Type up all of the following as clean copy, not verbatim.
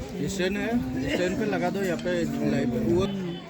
Stand है, stand पे लगा दो यहाँ पे लाइव पे। वो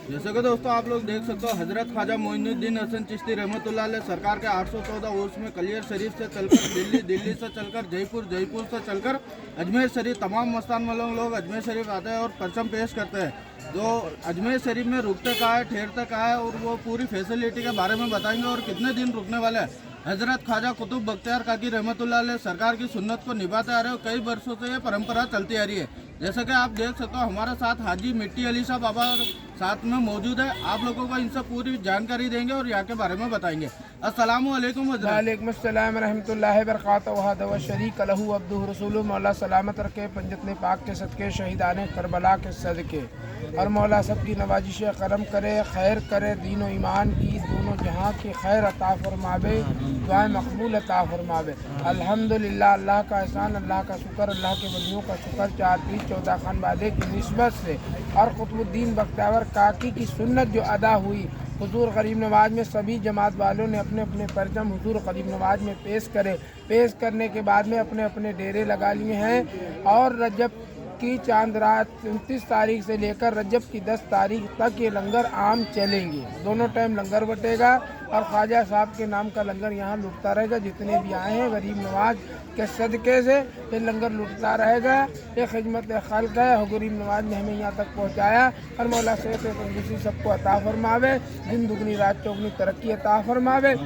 जैसे कि दोस्तों आप लोग देख सकते हो, हजरत ख्वाजा मोइनुद्दीन हसन चिश्ती रहमतुल्लाह अलैह सरकार के 814 उर्स में कलियर शरीफ से चलकर दिल्ली, दिल्ली से चलकर जयपुर, जयपुर से चलकर अजमेर शरीफ, तमाम मस्तान वालों लोग अजमेर शरीफ आते हैं और परचम पेश करते हैं। जो अजमेर शरीफ में रुकते कहाँ है, ठहरते कहाँ है, और वो पूरी फैसिलिटी के बारे में बताएंगे और कितने दिन रुकने वाले हैं। हजरत ख्वाजा कुतुब बख्तियार काकी रहमतुल्लाह अलैह सरकार की सुन्नत को निभाते आ रहे हो, कई वर्षों से ये परंपरा चलती आ रही है। जैसा कि आप देख सकते हो, हमारे साथ हाजी मिट्टी अली साहब बाबा साथ में मौजूद है। आप लोगों को इनसे पूरी जानकारी देंगे और यहाँ के बारे में बताएंगे। अस्सलामु अलैकुम हज़रत। वालेकुम अस्सलाम रहमतुल्लाहि बरकातहू वहदहु व शरीक लहू अब्दुहु रसूलुहु। मौला सलामत रखे पंजतने पाक के सदके, शहीदान करबला के सदके, और मौला सब की नवाजिश करम करे, खैर करे, दीन व ईमान की दोनों जहाँ की खैर अता फरमावे, दुआएं मकबूल अता फरमावे। अल्हम्दुलिल्लाह, अल्लाह का एहसान, अल्लाह का शुक्र, अल्लाह के वलियों का शुक्र, 4 पीर 14 खानवादे की निस्बत से और कुतुबुद्दीन बख्तियार काकी की सुन्नत जो अदा हुई, हुजूर गरीब नवाज में सभी जमात वालों ने अपने अपने परचम हुजूर गरीब नवाज में पेश करे। पेश करने के बाद में अपने अपने डेरे लगा लिए हैं और रजब की चांद रात 29 तारीख से लेकर रजब की 10 तारीख तक ये लंगर आम चलेंगे। दोनों टाइम लंगर बटेगा और ख्वाजा साहब के नाम का लंगर यहाँ लुटता रहेगा। जितने भी आए हैं गरीब नवाज के सदक़े से ये लंगर लुटता रहेगा। ये खिदमत खल्क़ है। गरीब नवाज ने हमें यहाँ तक पहुँचाया और मौला सेहत तंदुरुस्ती सबको अता फरमावे, दिन दुगनी रात चौगनी तरक्की अता फरमावे।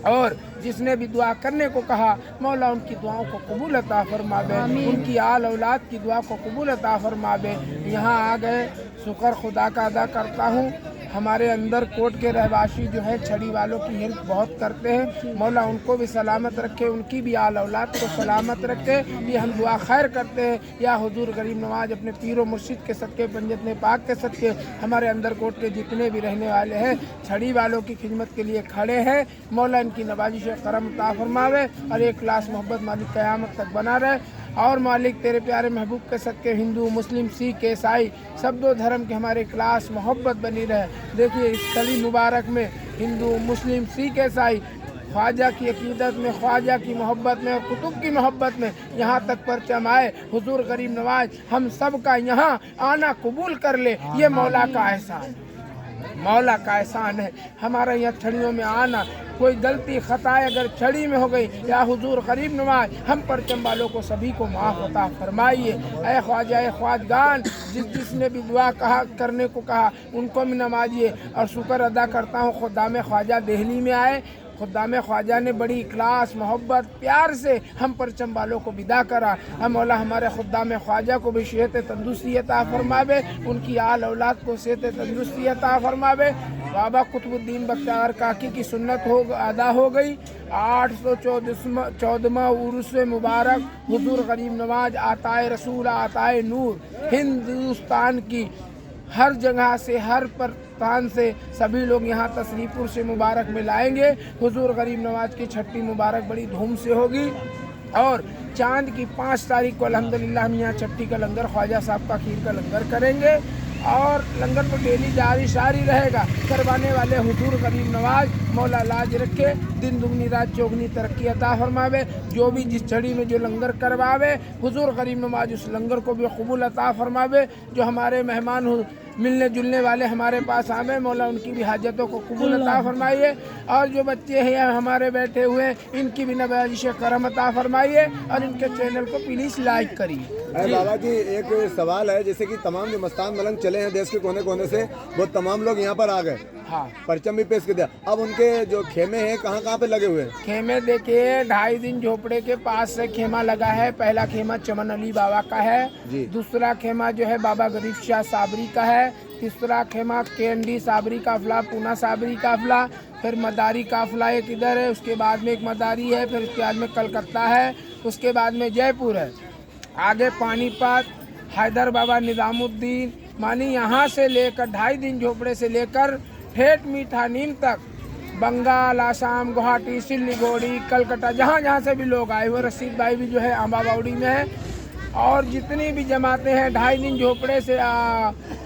और जिसने भी दुआ करने को कहा, मौला उनकी दुआओं को कबूल अता फरमावे, उनकी आल औलाद की दुआ को कबूल अता फरमावे। यहाँ आ गए, शुक्र खुदा का अदा करता हूँ। हमारे अंदर कोट के रहवासी जो है छड़ी वालों की हेल्प बहुत करते हैं। मौला उनको भी सलामत रखे, उनकी भी आल औलाद को सलामत रखे। ये हम दुआ खैर करते हैं। या हुजूर गरीब नवाज अपने पीरो मुर्शिद के सदके, पंजतने पाक के सदके, हमारे अंदर कोट के जितने भी रहने वाले हैं छड़ी वालों की खिदमत के लिए खड़े हैं। मौला इनकी नवाजिश करम अता फरमावे और एक क्लास मोहब्बत मालिक क़यामत तक बना रहे। और मालिक तेरे प्यारे महबूब के सदके हिंदू, मुस्लिम, सिख, ईसाई सब दो धर्म के हमारे क्लास मोहब्बत बनी रहे। देखिए इस कली मुबारक में हिंदू, मुस्लिम, सिख, ईसाई ख्वाजा की अकीदत में, ख्वाजा की मोहब्बत में, कुतुब की मोहब्बत में यहाँ तक परचम आए। हुजूर गरीब नवाज हम सब का यहाँ आना कबूल कर ले, ये मौला का एहसान, मौला का एहसान है। हमारा यहाँ छड़ियों में आना, कोई गलती खताएं अगर छड़ी में हो गई, या हुजूर गरीब नवाज हम परचम वालों को सभी को माफ़ अता फरमाइए। ऐ ख्वाजा, ऐ ख्वाजगान, जिसने भी दुआ कहा करने को कहा उनको भी नवाजिए। और शुक्र अदा करता हूँ खुदाम ख्वाजा दिल्ली में आए। खुदाम ख्वाजा ने बड़ी इखलास, मोहब्बत, प्यार से हम परचम वालों को विदा करा। हम मौला हमारे खुदाम ख्वाजा को भी सेहत तंदुरुस्ती अता फरमावे, उनकी आल औलाद को सेहत तंदुरुस्ती अता फरमावे। बाबा कुतुबुद्दीन बख्तियार काकी की सुन्नत अदा हो गई। 814वां उर्स मुबारक हुजूर गरीब नवाज आताए रसूल, आताए नूर, हिंदुस्तान की हर जगह से, हर स्थान से सभी लोग यहाँ तशरीफपुर से मुबारक में लाएंगे। हुजूर गरीब नवाज की छठी मुबारक बड़ी धूम से होगी और चांद की 5 तारीख को अल्हम्दुलिल्लाह हम यहाँ छठी का लंगर, ख्वाजा साहब का खीर का लंगर करेंगे। और लंगर तो डेली जारी सारी रहेगा। करवाने वाले हुजूर गरीब नवाज मौला लाज रखे, दिन दुगनी रात चौगनी तरक्की अता फरमावे। जो भी जिस छड़ी में जो लंगर करवावे, हुजूर गरीब नवाज उस लंगर को भी कबूल अता फरमावे। जो हमारे मेहमान मिलने जुलने वाले हमारे पास आवे, मौला उनकी भी हाजतों को कबूल अता फरमाइए। और जो बच्चे हैं हमारे बैठे हुए, इनकी भी नवाजिश करम अता फरमाइए और इनके चैनल को प्लीज़ लाइक करिए। बाबा जी एक सवाल है, जैसे कि तमाम जो मस्तान मलंग चले हैं देश के कोने कोने से, वो तमाम लोग यहाँ पर आ गए, हाँ, परचम भी पेश कर दिया। अब उनके जो खेमे हैं कहाँ कहाँ पे लगे हुए हैं? खेमे देखिए 2.5 दिन झोपड़े के पास से खेमा लगा है। पहला खेमा चमन अली बाबा का है, दूसरा खेमा जो है बाबा गरीब शाह साबरी का है, तीसरा खेमा केंडी साबरी काफिला, पूना साबरी काफिला, फिर मदारी काफिला एक इधर है, उसके बाद में एक मदारी है, फिर उसके बाद में कलकत्ता है, उसके बाद में जयपुर है, आगे पानीपत, हैदर बाबा निज़ामुद्दीन। मानी यहाँ से लेकर 2.5 दिन झोपड़े से लेकर ठेठ मीठा नीम तक, बंगाल, आसाम, गुवाहाटी, सिल्लीगुड़ी, कलकत्ता, जहाँ जहाँ से भी लोग आए हुए। रशीद भाई भी जो है आंबा बावड़ी में है। और जितनी भी जमातें हैं 2.5 दिन झोपड़े से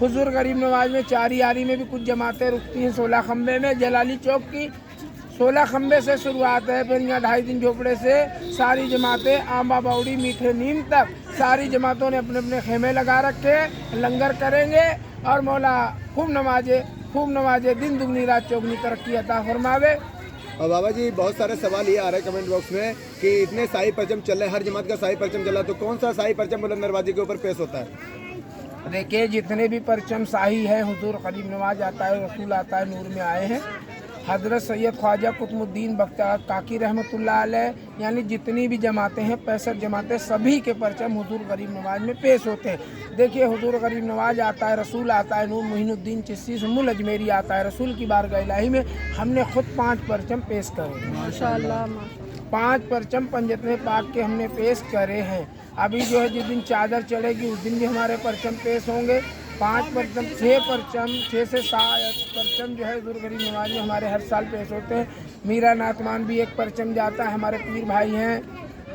हुजूर गरीब नवाज में, चारी यारी में भी कुछ जमातें रुकती हैं। 16 खम्बे में जलाली चौक की 16 खम्बे से शुरुआत है। फिर यहाँ 2.5 दिन झोपड़े से सारी जमातें आंबा बावड़ी, मीठे नीम तक सारी जमातों ने अपने अपने खेमे लगा रखे, लंगर करेंगे और मौला खूब नमाजे दिन दुगनी रात चौगनी तरक्की अता फरमावे। और बाबा जी बहुत सारे सवाल ये आ रहे हैं कमेंट बॉक्स में कि इतने शाही परचम चल रहे हैं, हर जमात का शाही परचम चला, तो कौन सा शाही परचम बुलंद दरवाजे के ऊपर पेश होता है? देखिए जितने भी परचम शाही हैं, हुजूर करीम नवाज आता है, रसूल आता है, नूर में आए हैं, हज़रत सैयद ख्वाजा कुतुबुद्दीन बख्तियार काकी रहमतुल्लाह अलैह, यानी जितनी भी जमातें हैं 65 जमातें, सभी के परचम हुजूर गरीब नवाज में पेश होते हैं। देखिए हुजूर गरीब नवाज आता है, रसूल आता है, नूर मोहिनुद्दीन चिश्ती सुम्मुल अजमेरी आता है, रसूल की बारगाह इलाही में हमने खुद 5 परचम पेश करे, माशाअल्लाह 5 परचम पंजतने पाक के हमने पेश करे हैं। अभी जो है जिस दिन चादर चढ़ेगी उस दिन भी हमारे परचम पेश होंगे। 5 परचम 6 परचम 6 से 7 परचम जो है हुजूर गरीब नवाज में हमारे हर साल पेश होते हैं। मीरा नातमान भी एक परचम जाता है, हमारे पीर भाई हैं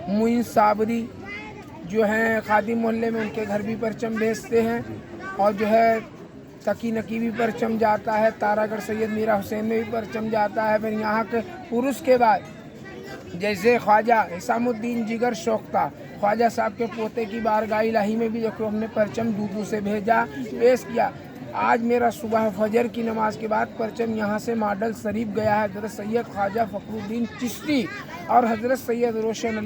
मुइन साबरी जो हैं खादिम मोहल्ले में, उनके घर भी परचम भेजते हैं। और जो है तकी नकी भी परचम जाता है, तारागढ़ सैयद मीरा हुसैन में भी परचम जाता है। फिर यहाँ के पुरुष के बाद जैसे ख्वाजा हिसामुद्दीन जिगर शोख्ता, ख्वाजा साहब के पोते की बारगाह इलाही में भी देखो हमने परचम दूदू से भेजा, पेश किया। आज मेरा सुबह फजर की नमाज के बाद परचम यहाँ से मॉडल शरीफ गया है। हज़रत सैयद ख्वाजा फखरुद्दीन चिश्ती और हज़रत सैयद रोशन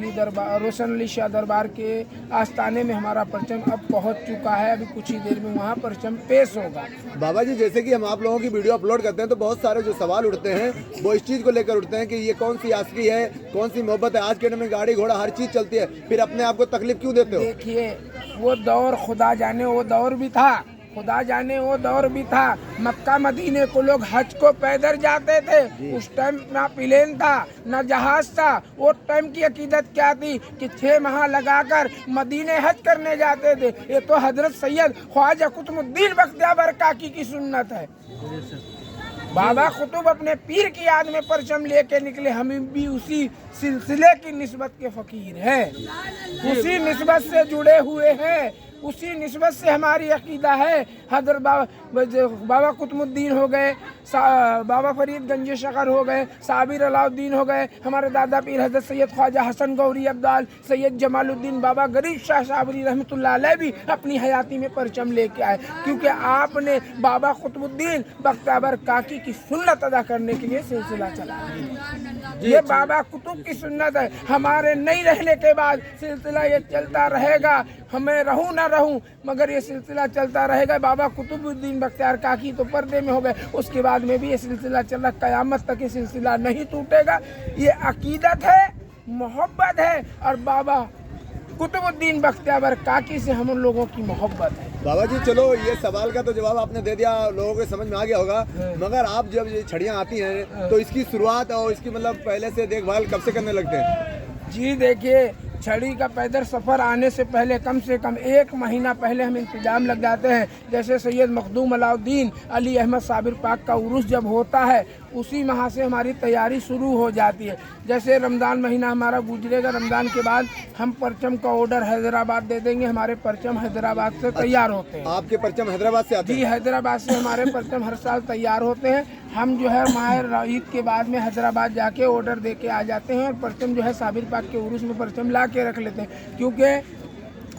अली शाह दरबार के आस्थाने में हमारा परचम अब पहुँच चुका है। अभी कुछ ही देर में वहाँ परचम पेश होगा। बाबा जी जैसे कि हम आप लोगों की वीडियो अपलोड करते हैं तो बहुत सारे जो सवाल उठते हैं वो इस चीज़ को लेकर उठते हैं कि ये कौन सी आशिकी है, कौन सी मोहब्बत है। आज के टाइम में गाड़ी घोड़ा हर चीज़ चलती है, फिर अपने आप को तकलीफ क्यों देते हो? देखिए वो दौर खुदा जाने वो दौर भी था, खुदा जाने वो दौर भी था। मक्का मदीने को लोग हज को पैदल जाते थे, उस टाइम ना प्लेन था ना जहाज था। वो टाइम की अकीदत क्या थी कि 6 माह लगाकर मदीने हज करने जाते थे। ये तो हजरत सैयद ख्वाजा कुतुबुद्दीन बख्तियार काकी की सुन्नत है। बाबा कुतुब अपने पीर की याद में परचम लेके निकले, हम भी उसी सिलसिले की निस्बत के फकीर हैं, उसी निस्बत से जुड़े हुए हैं, उसी निस्बत से हमारी अकीदा है। हजरत बाबा कुतुबुद्दीन हो गए, बाबा फरीद गंज शकर हो गए, साबिर अलाउद्दीन हो गए, हमारे दादा पीर हजरत सैयद ख्वाजा हसन गौरी अब्दाल, सैयद जमालुद्दीन बाबा गरीब शाह साबरी रहमतुल्लाह अलैह भी अपनी हयाती में परचम लेके आए, क्योंकि आपने बाबा कुतुबुद्दीन बख्तियार काकी की सुन्नत अदा करने के लिए सिलसिला चलाया। ये बाबा कुतुब की सुन्नत है। हमारे नहीं रहने के बाद सिलसिला ये चलता रहेगा, हमें रहूं ना रहूं मगर ये सिलसिला चलता रहेगा। बाबा कुतुबुद्दीन बख्तियार काकी तो पर्दे में हो गए, उसके बाद में भी ये सिलसिला चल रहा, क़यामत तक ये सिलसिला नहीं टूटेगा। ये अकीदत है, मोहब्बत है, और बाबा कुतुबुद्दीन बख्तियार काकी से हम लोगों की मोहब्बत है। बाबा जी चलो ये सवाल का तो जवाब आपने दे दिया, लोगों को समझ में आ गया होगा, मगर आप जब ये छड़ियाँ आती हैं तो इसकी शुरुआत और इसकी मतलब पहले से देखभाल कब से करने लगते हैं? जी देखिए छड़ी का पैदल सफ़र आने से कम 1 महीना पहले हम इंतजाम लग जाते हैं। जैसे सैयद मखदूम अलाउद्दीन अली अहमद साबिर पाक का उर्स जब होता है उसी माह से हमारी तैयारी शुरू हो जाती है। जैसे रमज़ान महीना हमारा गुजरेगा, रमज़ान के बाद हम परचम का ऑर्डर हैदराबाद दे देंगे, हमारे परचम हैदराबाद से तैयार होते हैं। आपके परचम हैदराबाद से आते हैं? जी हैदराबाद से हमारे परचम हर साल तैयार होते हैं। हम जो है माह ईद के बाद में हैदराबाद जाके ऑर्डर दे के आ जाते हैं और परचम जो है साबिर पाक के उर्स में परचम ला के रख लेते हैं, क्योंकि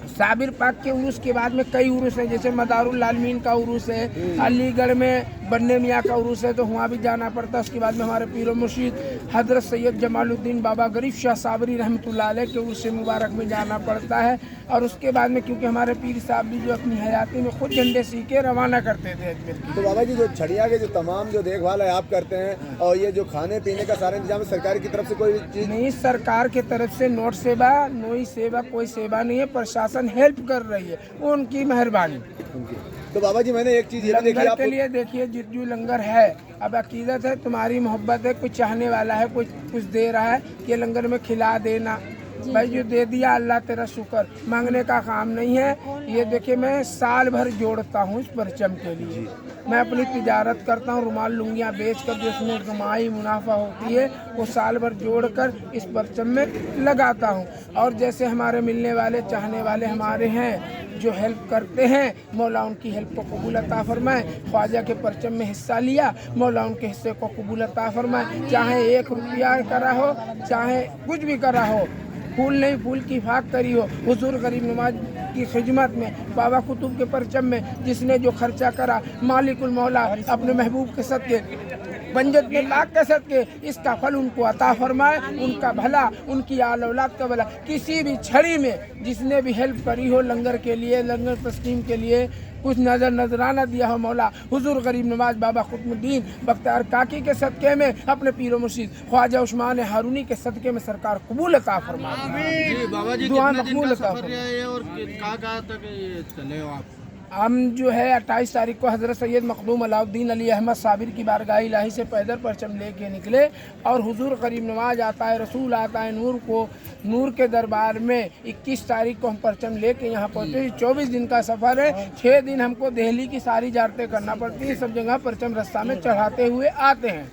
साबिर पाक के उर्स के बाद में कई उर्स हैं। जैसे मदारुल आलमीन का उर्स है, अलीगढ़ में बन्ने मियाँ का उर्स है तो वहाँ भी जाना पड़ता है। उसके बाद में हमारे पीर मुर्शिद हजरत सैयद जमालुद्दीन बाबा गरीब शाह साबरी रहमतुल्लाह अलैह के उर्स मुबारक में जाना पड़ता है। और उसके बाद में क्योंकि हमारे पीर साहब भी जो अपनी हयाती में खुद झंडे सीखे रवाना करते थे अजमेर की। तो बाबा जी जो छड़िया के जो तमाम जो देखभाल है आप करते हैं, और ये जो खाने पीने का सारा इंतजाम सरकार की तरफ से कोई चीज़ नहीं? सरकार के तरफ से नोट सेवा नोई सेवा कोई सेवा नहीं है, प्रशासन हेल्प कर रही है, वो उनकी मेहरबानी। तो बाबा जी मैंने एक चीज़ ये देखी लंगर आप के लिए देखिए जिद्दू लंगर है, अब अकीदत है, तुम्हारी मोहब्बत है, कोई चाहने वाला है, कोई कुछ दे रहा है कि लंगर में खिला देना, भाई जो दे दिया अल्लाह तेरा शुक्र, मांगने का काम नहीं है। ये देखिए मैं साल भर जोड़ता हूँ इस परचम के लिए, मैं अपनी तिजारत करता हूँ, रुमाल लुंगियाँ बेच कर जो उसमें कमाई मुनाफा होती है वो साल भर जोड़ कर इस परचम में लगाता हूँ। और जैसे हमारे मिलने वाले चाहने वाले हमारे हैं जो हेल्प करते हैं, मौला उनकी हेल्प को कबूल अता फरमाए। ख्वाजा के परचम में हिस्सा लिया, मौला उनके हिस्से को कबूल अता फरमाए। चाहे 1 रुपया करा हो, चाहे कुछ भी करा हो, फूल नहीं फूल की फाक करी हो। हुजूर गरीब नवाज की खिदमत में, बाबा कुतुब के परचम में जिसने जो खर्चा करा, मालिकुल मौला अपने महबूब के सदके, पंजत में पाक के सदके, इसका फल उनको अता फरमाए, उनका भला, उनकी आल औलाद का भला। किसी भी छड़ी में जिसने भी हेल्प करी हो लंगर के लिए, लंगर तस्कीम के लिए, कुछ नजराना दिया हो मौला, हुजूर गरीब नवाज बाबा कुतुबुद्दीन बख्तियार काकी के सदके में, अपने पीरो मुर्शिद ख्वाजा उस्मान हारूनी के सदके में सरकार कबूल अता फरमाए। जी बाबा जी, दुआ कितने दिन मकबूल का अता सफर रहा है और कहाँ तक ये चले हो आप? हम जो है 28 तारीख को हज़रत सैयद मखदूम अलाउद्दीन अली अहमद साबिर की बारगाह इलाही से पैदल परचम लेके निकले और हुजूर गरीब नवाज आता है रसूल आता है नूर को, नूर के दरबार में 21 तारीख को हम परचम लेके यहाँ पहुँचे। 24 दिन का सफ़र है, 6 दिन हमको दिल्ली की सारी जारतें करना पड़ती है, सब जगह परचम रास्ता में चढ़ाते हुए आते हैं।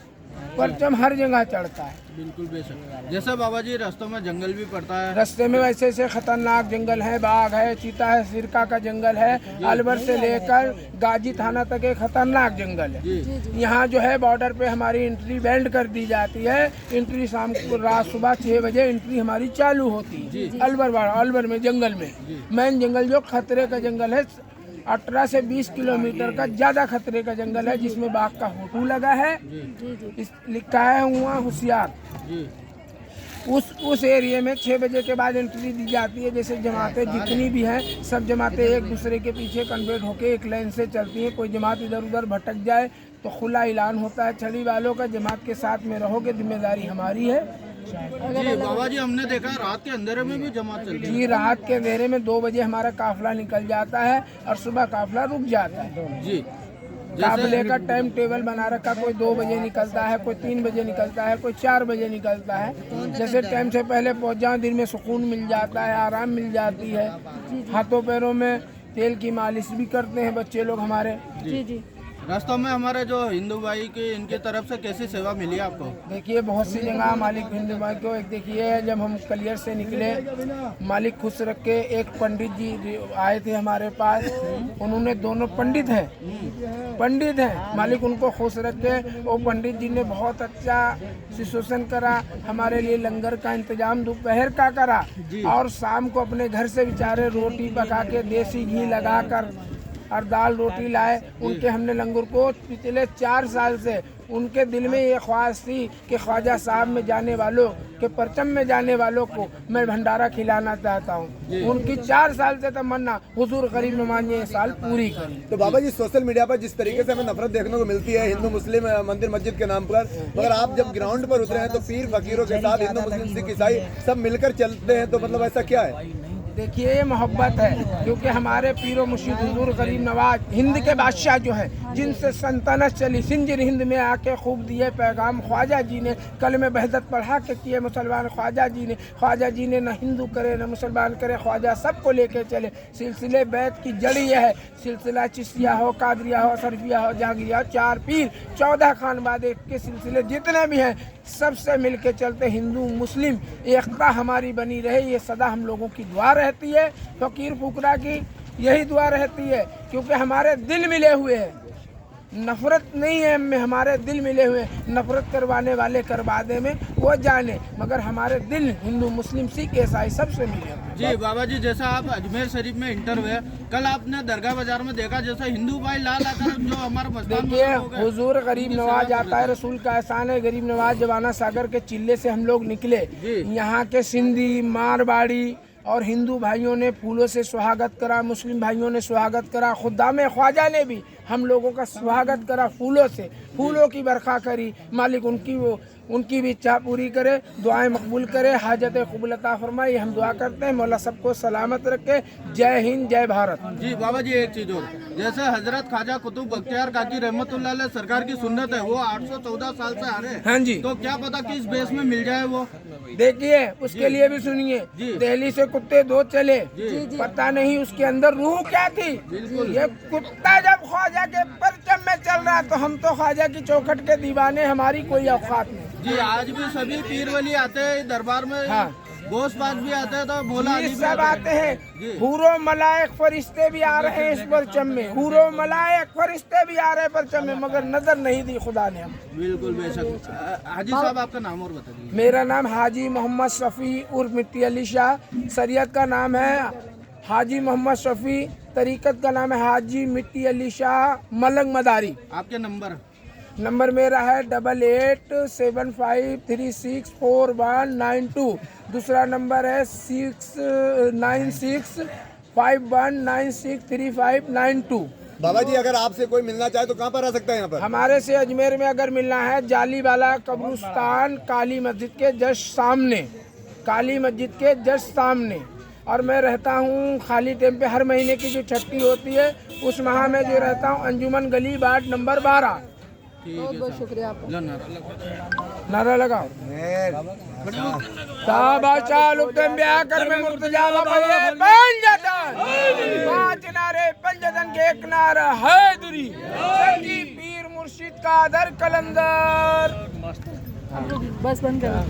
परचम हर जगह चढ़ता है। बिल्कुल बेशक। जैसे बाबा जी रास्तों में जंगल भी पड़ता है, रास्ते में वैसे ऐसे खतरनाक जंगल है, बाघ है, चीता है, सिरका का जंगल है, अलवर से लेकर गाजी थाना तक एक खतरनाक जंगल है। यहाँ जो है बॉर्डर पे हमारी एंट्री बैंड कर दी जाती है। एंट्री शाम को रात सुबह 6 बजे एंट्री हमारी चालू होती है अलवर में जंगल में। मेन जंगल जो खतरे का जंगल है, 18 से 20 किलोमीटर का ज्यादा खतरे का जंगल है, जिसमें बाघ का फोटो लगा है, लिखा है हुआ होशियार। उस एरिया में 6 बजे के बाद एंट्री दी जाती है। जैसे जमातें जितनी भी हैं सब जमातें एक दूसरे के पीछे कन्वर्ट होके एक लाइन से चलती हैं। कोई जमात इधर उधर भटक जाए तो खुला ऐलान होता है छड़ी वालों का, जमात के साथ में रहोगे, जिम्मेदारी हमारी है। जी बाबा जी, हमने देखा रात के अंधेरे में भी जमात चलती है। जी, रात के अंधेरे में 2 बजे हमारा काफिला निकल जाता है और सुबह काफिला रुक जाता है। जी, काफिले का टाइम टेबल बना रखा, कोई 2 बजे निकलता है, कोई 3 बजे निकलता है, कोई 4 बजे निकलता है। जैसे टाइम से पहले पहुंच जाओ, दिन में सुकून मिल जाता है, आराम मिल जाती है। हाथों पैरों में तेल की मालिश भी करते हैं बच्चे लोग हमारे। जी। रास्तों में हमारे जो हिंदू भाई की इनकी तरफ से कैसी सेवा मिली आपको? देखिए बहुत सी जगह मालिक हिंदू भाई को, एक देखिए जब हम कलियर से निकले मालिक खुश रख के, एक पंडित जी आए थे हमारे पास, उन्होंने, दोनों पंडित हैं, मालिक उनको खुश रख के, वो पंडित जी ने बहुत अच्छा सिचुएशन करा हमारे लिए, लंगर का इंतजाम दोपहर का करा और शाम को अपने घर से बेचारे रोटी पका के देसी घी लगा कर और दाल रोटी लाए। उनके हमने लंगर को पिछले 4 साल से उनके दिल में ये ख्वाहिश थी कि ख्वाजा साहब में जाने वालों के परचम में जाने वालों को मैं भंडारा खिलाना चाहता हूँ। उनकी 4 साल से तमन्ना हुजूर गरीब नवाज ने ये साल पूरी करी। तो बाबा जी, सोशल मीडिया पर जिस तरीके से हमें नफरत देखने को मिलती है हिंदू मुस्लिम मंदिर मस्जिद के नाम पर, मगर आप जब ग्राउंड पर उतरे हैं तो पीर फकीरों के साथ हिंदू मुस्लिम सिख ईसाई सब मिलकर चलते हैं, तो मतलब ऐसा क्या है? देखिए ये मोहब्बत है, क्योंकि हमारे पीरो मुर्शिद हुजूर गरीब नवाज हिंद के बादशाह जो हैं, जिनसे सल्तनत चली, सिंजर हिंद में आके खूब दिए पैगाम ख्वाजा जी ने, कलमे बहदत पढ़ा के किए मुसलमान ख्वाजा जी ने न हिंदू करे न मुसलमान करे, ख्वाजा सबको लेके चले। सिलसिले बैत की जड़ी यह है, सिलसिला चिश्तिया हो, कादरिया हो, सरफिया हो, जहांगीरिया हो, 4 पीर 14 खानबादे के सिलसिले जितने भी हैं सबसे मिलके चलते। हिंदू मुस्लिम एकता हमारी बनी रहे, ये सदा हम लोगों की दुआ रहती है। फकीर फुकरा की यही दुआ रहती है, क्योंकि हमारे दिल मिले हुए हैं, नफरत नहीं है हमें, हमारे दिल मिले हुए। नफरत करवाने वाले करवा दे में वो जाने, मगर हमारे दिल हिंदू मुस्लिम सिख ईसाई सबसे मिले। जी बाबा जी, जैसा आप अजमेर शरीफ में इंटर हुए, कल आपने दरगाह बाजार में देखा जैसा हिंदू भाई लाल आकर जो हमारा देखिए हुजूर गरीब नवाज आता है, रसूल का एहसान है। गरीब नवाज जवाना सागर के चिल्ले से हम लोग निकले, यहाँ के सिंधी मारवाड़ी और हिंदू भाइयों ने फूलों से स्वागत करा, मुस्लिम भाइयों ने स्वागत करा, खुदाम ख्वाजा ने भी हम लोगों का स्वागत करा फूलों से, फूलों की बरखा करी। मालिक उनकी भी इच्छा पूरी करे, दुआएं मकबूल करे, हाजत कबूल अता फरमाए, हम दुआ करते हैं। मौला सबको सलामत रखे। जय हिंद, जय भारत। जी बाबा जी, एक चीज और, जैसे हजरत ख्वाजा कुतुब बख्तियार काकी रहमतुल्लाह अलैह सरकार की सुन्नत है, वो 814 साल से आ रहे हैं। हाँ जी, तो क्या पता किस बेस में मिल जाए वो। देखिए उसके लिए भी सुनिए, दिल्ली से कुत्ते 2 चले, पता नहीं उसके अंदर रूह क्या थी। ये कुत्ता जब ख्वाजा के परचम में चल रहा तो हम तो ख्वाजा की चौखट के दीवाने, हमारी कोई औकात नहीं। जी आज भी सभी पीर वली आते हैं दरबार में। हाँ, गोश्त पाक भी आते हैं तो बोला ये अली भी सब आते जी। हैं। हूरो मलाइक फरिश्ते भी आ रहे हैं इस परचम में, हूरो मलाइक फरिश्ते भी आ रहे हैं परचम में, मगर नजर नहीं दी खुदा ने हम। बिल्कुल बेशक। हाजी साहब आपका नाम और बता दीजिए। मेरा नाम हाजी मोहम्मद शफी उर्फ मिट्टी अली शाह, शरीयत का नाम है हाजी मोहम्मद शफी, तरीकत का नाम है हाजी मिट्टी अली शाह मलंग मदारी। आपके नंबर मेरा है 8875364192। दूसरा नंबर है 696519635992। बाबा जी अगर आपसे कोई मिलना चाहे तो कहाँ पर आ सकता है यहाँ पर? हमारे से अजमेर में अगर मिलना है, जालीवाला कब्रिस्तान काली मस्जिद के जस्ट सामने, काली मस्जिद के जस्ट सामने। और मैं रहता हूँ खाली टाइम पे, हर महीने की जो छुट्टी होती है उस माह में जो रहता हूँ अंजुमन गली वार्ड नंबर 12। बहुत बहुत शुक्रिया आपका। नारा लगाओ। ताबाशा लुप्तम ब्याह कर में मुर्तजा वापस पंजतन, 5 नारे पंजतन के एक नारा हैदरी, संगी पीर मुर्शिद का दर कलंदर। बस बंद करो।